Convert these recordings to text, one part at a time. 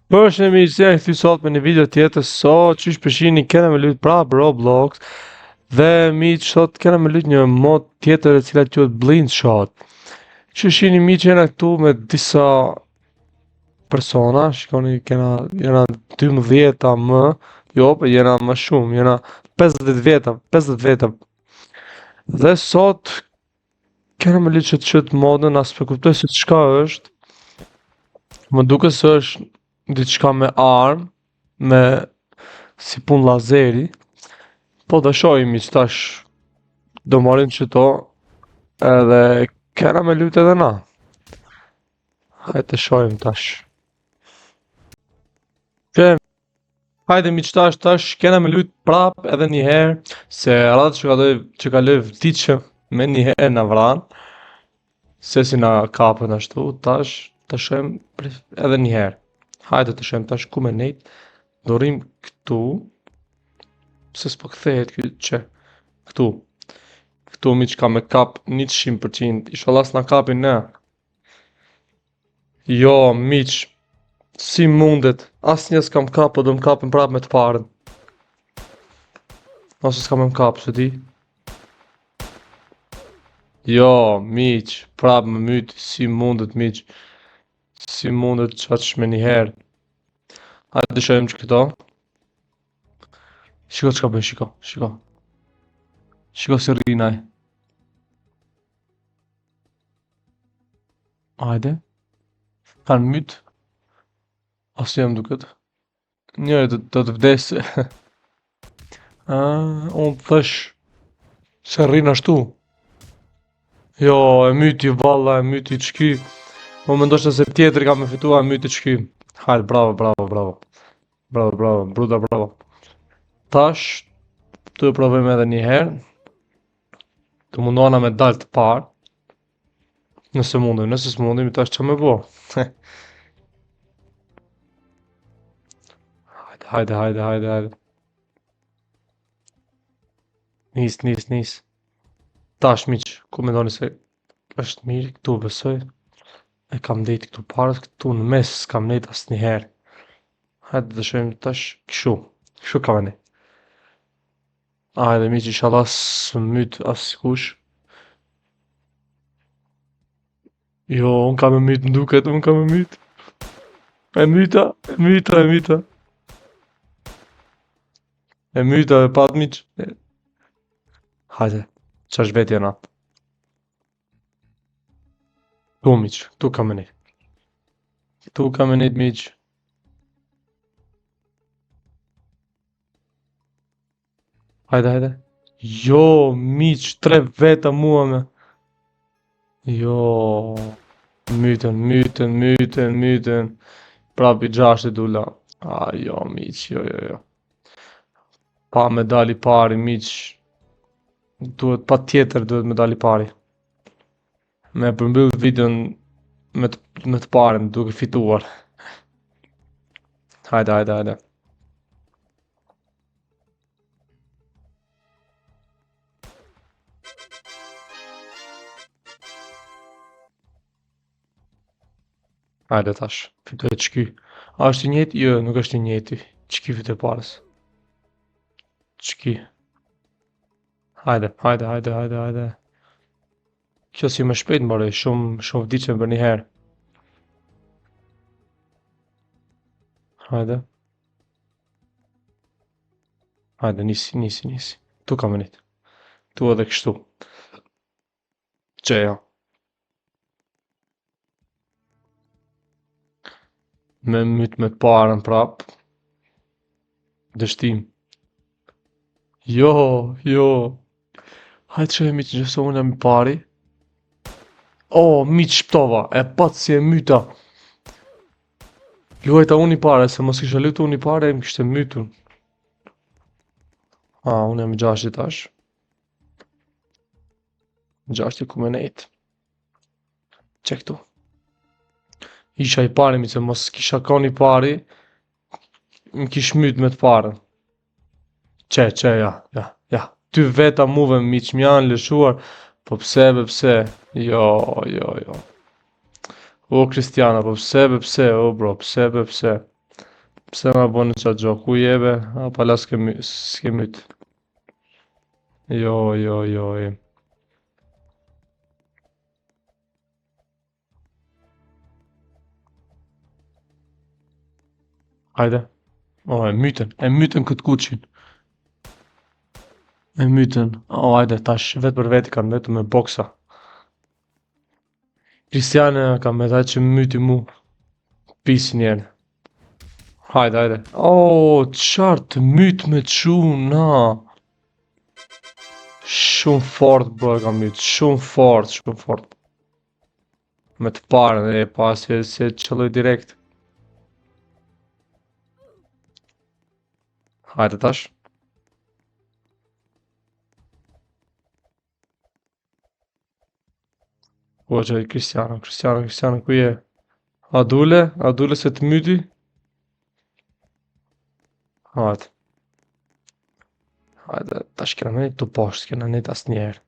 Përshëndetje miq, se këtu sot me një video tjetër. Sot çish përshini kena me lut prap Roblox dhe miq sot kena me lut një mod tjetër e cila quhet Blind Shot. Që shihni miq, jena këtu me disa persona, shikoni jena 12 më, jo, po jena më shumë, jena 50 veta, 50 veta. Dhe sot kena me lut çet modën, as po kuptoj se çka është. Më duket se është diçka me armë, me si pun lazeri, po të shohim që tash do marrim qëto edhe kena me lut edhe na. Hajde të shohim tash. Hajde miq, tash kena me lut prap edhe një herë, se radhë që kaloj vdiqe me një herë na vran, se si na kapën ashtu, tash të shohim edhe një herë. Hajde të shohim tash ku me nejt. Do rrim këtu. Pse s'po kthehet ky që? Këtu. Këtu miq ka me kap 100%. Inshallah s'na kapin ne. Jo, miq. Si mundet? Asnjë s'kam kap, po do m'kapin prap me të parën. Ose s'kam me m'kap, se di. Jo, miq, prap më myt, si mundet miq? Si mundet qaç me një herë? Hajde të shohim që këto. Shiko çka bën, shiko, shiko. Shiko se rrinaj. Hajde. Kanë myt. Asë jam duket. Njëri do të vdesë. Unë të thësh se rrin ashtu. Jo, e myti valla, e myti ç'ky. Mo mendoshta se tjetri ka me fitua, e myti ç'ky. Hajde, bravo, bravo, bravo. Bravo, bravo, bruda, bravo. Tash, tu e provojmë edhe një herë. Të mundohana me dalë të parë. Nëse mundim, nëse s'mundim, tash që me bo. Hajde, hajde, hajde, hajde. Nis. Tash miq, ku mendoni se është mirë këtu besoj. E kam dhejt këtu parët, këtu në mes s'kam dhejt asnjëherë. Hajde të shohim tash kështu. Kështu ka veni. Hajde miq, inshallah s'myt askush. Jo, unë kam e myt m'duket, unë kam e myt. E myta. E myta e pat miq. Hajde, qash vet jena. Tu miq, tu kam e nejt. Tu kam e nejt miq. Hajde, hajde. Jo, miq, 3 veta mua me. Jo, myten. Prap i 6 dula. Jo, miq, jo. Pa me dali pari, miq. Pa tjetër duhet me dali pari. Me përmbyll videon me të parën duke fituar. Hajde. Hajde tash, fitoj ç'ky. A është i njëjti? Jo, nuk është i njëjti. Ç'ky fitoj parës. Ç'ky. Hajde. Kjo si më shpejt mbaroj, shumë vdiqem për një herë. Hajde, nisi. Tu kam venit. Tu edhe kështu. Qeja. Me myt me të parën prap. Dështim. Jo. Hajde që e miq, nëse unë jam i pari. Miq shptova, e pat si e myta. Luajta unë i pare, se mos kisha luajtur unë i pare, më kishte mytur. Unë jam i 6 tash. 6 ku me nejt. Qe këtu. Isha i pari, mi se mos kisha kon i pari, më kish myt me të parën. Qe, ja. Ty veta muve miq më janë lëshuar, po pse? Jo. O Kristiana, po pse, o bro, pse? Pse ma boni qatë gjo? Ku jebe? A pala s'ke myt. Jo. Hajde. O, e mytën këtë kuqin. E mytën. O, hajde, tash, vetë për veti kanë vetë me boksa. Kristiane kam me taj që myti mu. Pisi njerë. Hajde. O, qartë mytë me quna. Shumë fort, bro, kam mytë. Shumë fort. Me të parën, e pas se qëlloj direkt. Hajde tash. O, që Kristiano, ku je? A dule se të myti? Hajde. Hajde, tash kena me të poshtë, kena ne as njerë.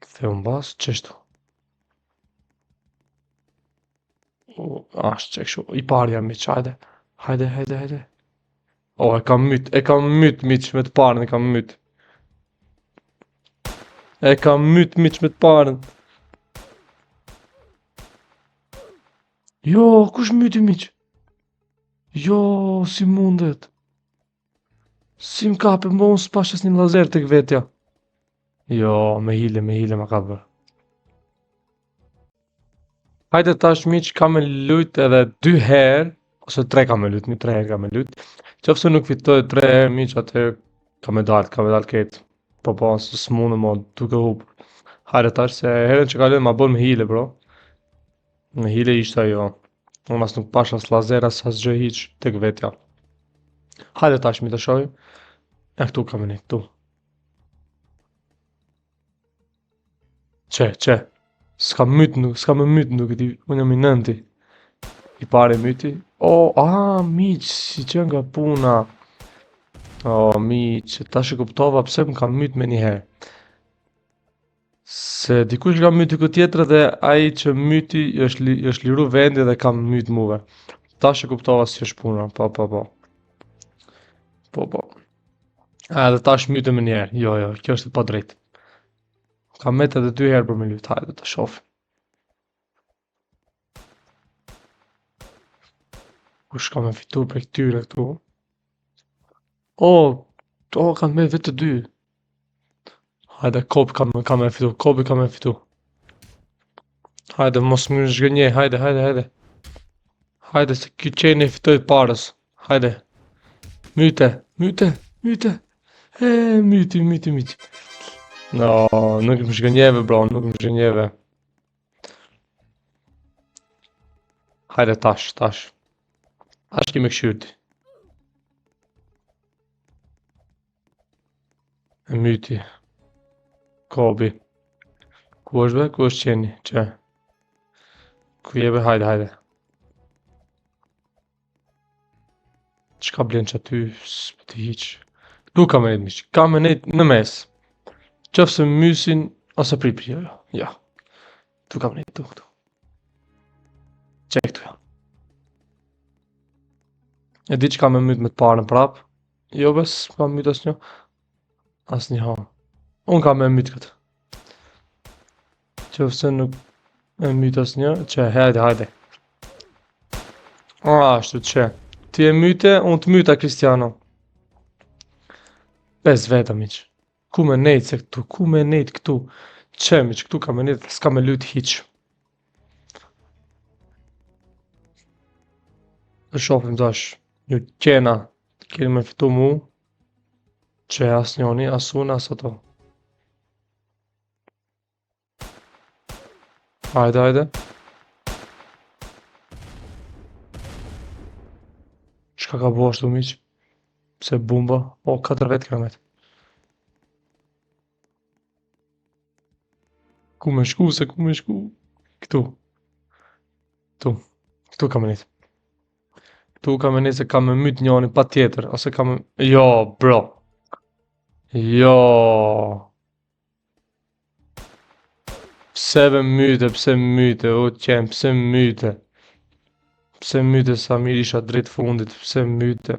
Ktheu mbas, qështu? Ashtë që kështu, i parja miq, hajde. O, e kam myt, miq, me të parën, e kam myt. Miq, me të parën. Jo, kush myti, miq? Jo, si mundet? Si m'kape, mo unë s'pash as një lazer të vetja. Jo, me hile ma ka bërë. Hajde tash miq, kam me lujt edhe 2 herë, ose 3 kam me lujt, 3 herë kam me lujt. Qofse nuk fitoj 3 herë miq, atëherë kam me dal ketë. Po, se s'mune mo duke hup. Hajde tash se herën që kalojnë ma bën me hile, bro. Me hile ishte ajo. Unë as nuk pash as lazer as gjë hiq tek vetja. Hajde tash mi të shoj. E këtu kam e një, këtu. Që? S'ka me myt nuk e di, unë jam i nënti. I pare myti. Miq, si që nga puna. Miq, tash e kuptova pse më kam myt me njëherë. Se dikush ka myti këtë tjetër dhe ai që myti është liru vendi dhe kam myt muve. Tash e kuptova si është puna, po. Edhe tash myte me njerë, jo, kjo është pa drejt. Kam met edhe 2 herë për me lyt, hajde të shof. Kush ka me fitu për këtyre këtu? Kam me vetë 2. Hajde, Kobi ka me fitu. Hajde, mos më zhgënje, hajde. Hajde, se kjo qeni e fitoj parës. Hajde. Myte. Myti. No, nuk më zhgënjeve, bro, nuk më zhgënjeve. Hajde, tash. Tash kemi këshyrti. E myti. Kobi. Ku është be? Ku është qeni? Që? Ku jebe? Hajde. Qka blen që aty? Së të hiq. Tu ka me nejt, miq. Ka me nejt në mes. Qofse mysin, ose pripri, jo. Ja. Tu ka me nejt, tu. Qek tu, ja. E di që ka me myt me të parën prap. Jo bes, ka me myt asnjë. Asnjë ha. Unë ka me myt këtë. Qofse nuk e myt asnjë, që hajde. Ashtu që. Ti e myte, unë të myta Kristiano. 5 veta, miq. Ku me nejt se këtu? Që, miq, këtu ka me nejt, s'ka me lyt hiq. Të shofim tash. Një qena, keni me fitu mu. Që as njoni, as unë, as ato. Hajde. Çka ka bo ashtu, miq? Pse bumba? 4 vet kena met. Ku me shku? Këtu. Këtu ka me nejt. Tu ka me nejt se ka me myt njoni pa tjetër, ose ka me... Jo, bro. Jo. Pse myte, o qem, pse myte? Pse myte sa mirë isha drejt fundit, pse myte?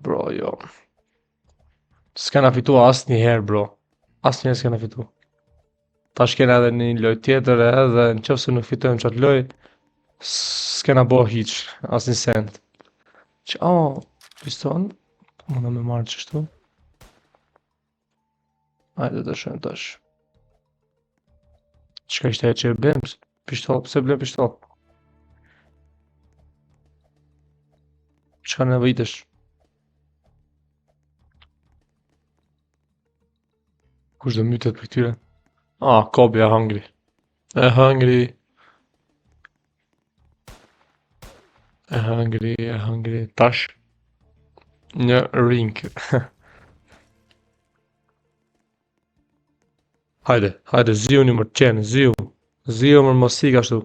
Bro, jo. S'kena fitu asnjëherë, bro. Asnjëherë s'kena fitu. Tash kena edhe një lojë tjetër edhe në qoftë se nuk fitojmë qatë lojë, s'kena bo hiq, asnjë send. Piston? Muna me marrë qështu. Hajde të shojmë tash. Qka ishte e që e blem? Pishtol, pse blem pishtol? Qka nevojitesh? Kush do mytet për këtyre? Kobi e hungry. E hungry. E hungry. Tash. Një ring. Hajde, ziu një mërë qenë, ziu. Ziu mërë mosik ashtu.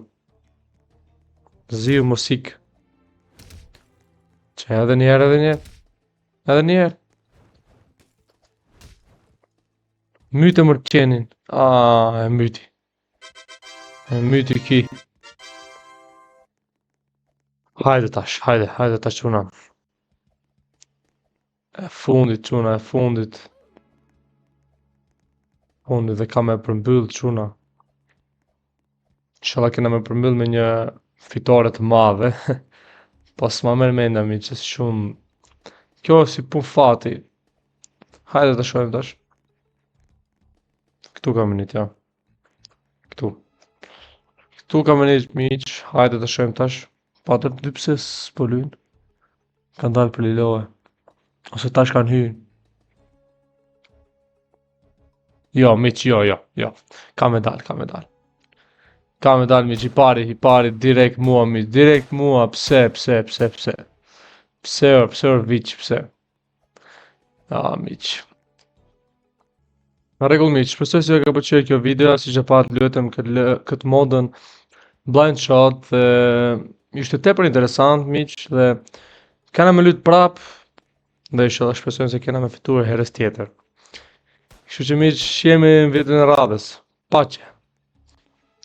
Ziu mosik. Që edhe njerë. Edhe njerë. Myte mërë qenin. E myti. E myti ki. Hajde tash quna. E fundit quna, e fundit. Fundit dhe ka me përmbyll quna. Inshallah kena me përmbyll me një fitore të madhe. Po s'ma merr menda mi që shumë. Kjo si pun fati. Hajde të shohim tash. Këtu kam një tja. Këtu kam një miq. Hajde të shohim tash. Patër dy pse s'po lyn. Kanë dalë për lilohe. Ose tash kanë hyrë. Jo, miq, jo. Ka me dal. Ka me dal miq, i pari direkt mua miq, direkt mua. Pse? Pse viq, pse? Miq. Në rregull miq, shpresoj se ju ka pëlqyer kjo video, siç e pat lutem këtë modën blind shot dhe ishte tepër interesant miq dhe kena me lut prap dhe inshallah shpresojmë se kena me fituar herës tjetër. Kështu që miq, jemi në videon e radhës. Paqe.